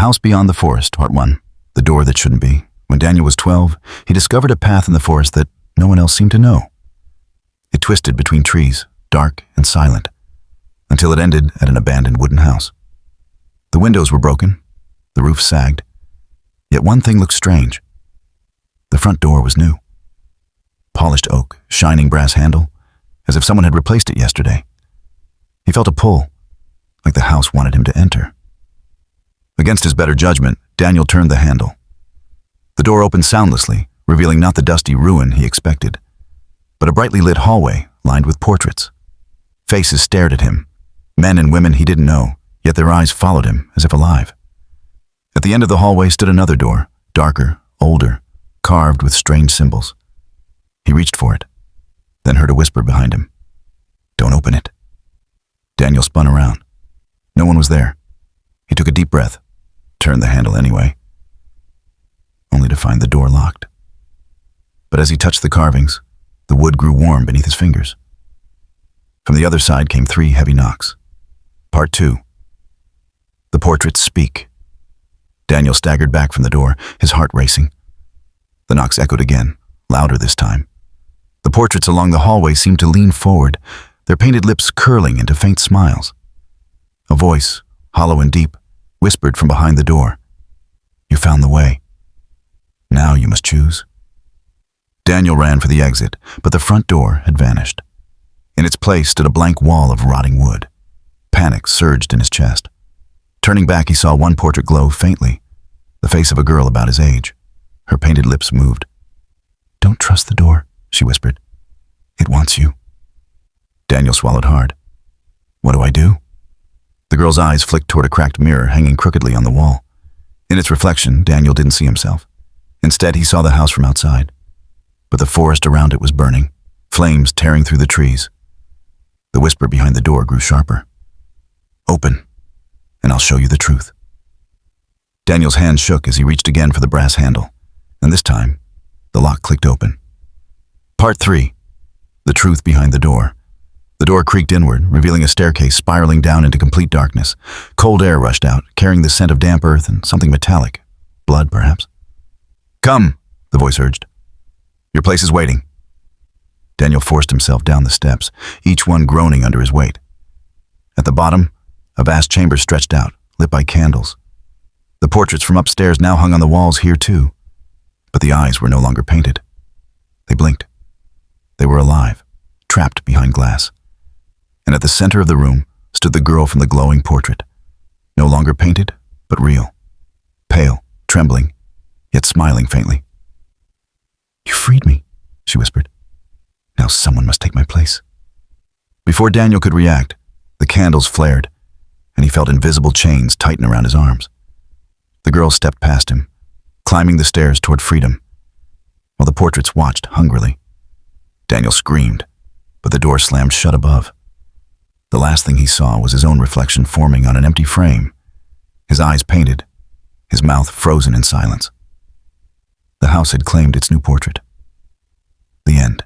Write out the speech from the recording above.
House Beyond the Forest, Part 1. The Door That Shouldn't Be. When Daniel was 12, he discovered a path in the forest that no one else seemed to know. It twisted between trees, dark and silent, until it ended at an abandoned wooden house. The windows were broken, the roof sagged, yet one thing looked strange. The front door was new. Polished oak, shining brass handle, as if someone had replaced it yesterday. He felt a pull, like the house wanted him to enter. Against his better judgment, Daniel turned the handle. The door opened soundlessly, revealing not the dusty ruin he expected, but a brightly lit hallway lined with portraits. Faces stared at him, men and women he didn't know, yet their eyes followed him as if alive. At the end of the hallway stood another door, darker, older, carved with strange symbols. He reached for it, then heard a whisper behind him. "Don't open it." Daniel spun around. No one was there. He took a deep breath, turned the handle anyway, only to find the door locked. But as he touched the carvings, the wood grew warm beneath his fingers. From the other side came 3 heavy knocks. Part 2. The portraits speak. Daniel staggered back from the door, his heart racing. The knocks echoed again, louder this time. The portraits along the hallway seemed to lean forward, their painted lips curling into faint smiles. A voice, hollow and deep, whispered from behind the door. "You found the way. Now you must choose." Daniel ran for the exit, but the front door had vanished. In its place stood a blank wall of rotting wood. Panic surged in his chest. Turning back, he saw one portrait glow faintly, the face of a girl about his age. Her painted lips moved. "Don't trust the door," she whispered. "It wants you." Daniel swallowed hard. "What do I do?" The girl's eyes flicked toward a cracked mirror hanging crookedly on the wall. In its reflection, Daniel didn't see himself. Instead, he saw the house from outside. But the forest around it was burning, flames tearing through the trees. The whisper behind the door grew sharper. "Open, and I'll show you the truth." Daniel's hand shook as he reached again for the brass handle, and this time, the lock clicked open. Part 3. The truth behind the door. The door creaked inward, revealing a staircase spiraling down into complete darkness. Cold air rushed out, carrying the scent of damp earth and something metallic. Blood, perhaps. "Come," the voice urged. "Your place is waiting." Daniel forced himself down the steps, each one groaning under his weight. At the bottom, a vast chamber stretched out, lit by candles. The portraits from upstairs now hung on the walls here too, but the eyes were no longer painted. They blinked. They were alive, trapped behind glass. And at the center of the room stood the girl from the glowing portrait, no longer painted, but real, pale, trembling, yet smiling faintly. "You freed me," she whispered. "Now someone must take my place." Before Daniel could react, the candles flared, and he felt invisible chains tighten around his arms. The girl stepped past him, climbing the stairs toward freedom, while the portraits watched hungrily. Daniel screamed, but the door slammed shut above. The last thing he saw was his own reflection forming on an empty frame, his eyes painted, his mouth frozen in silence. The house had claimed its new portrait. The end.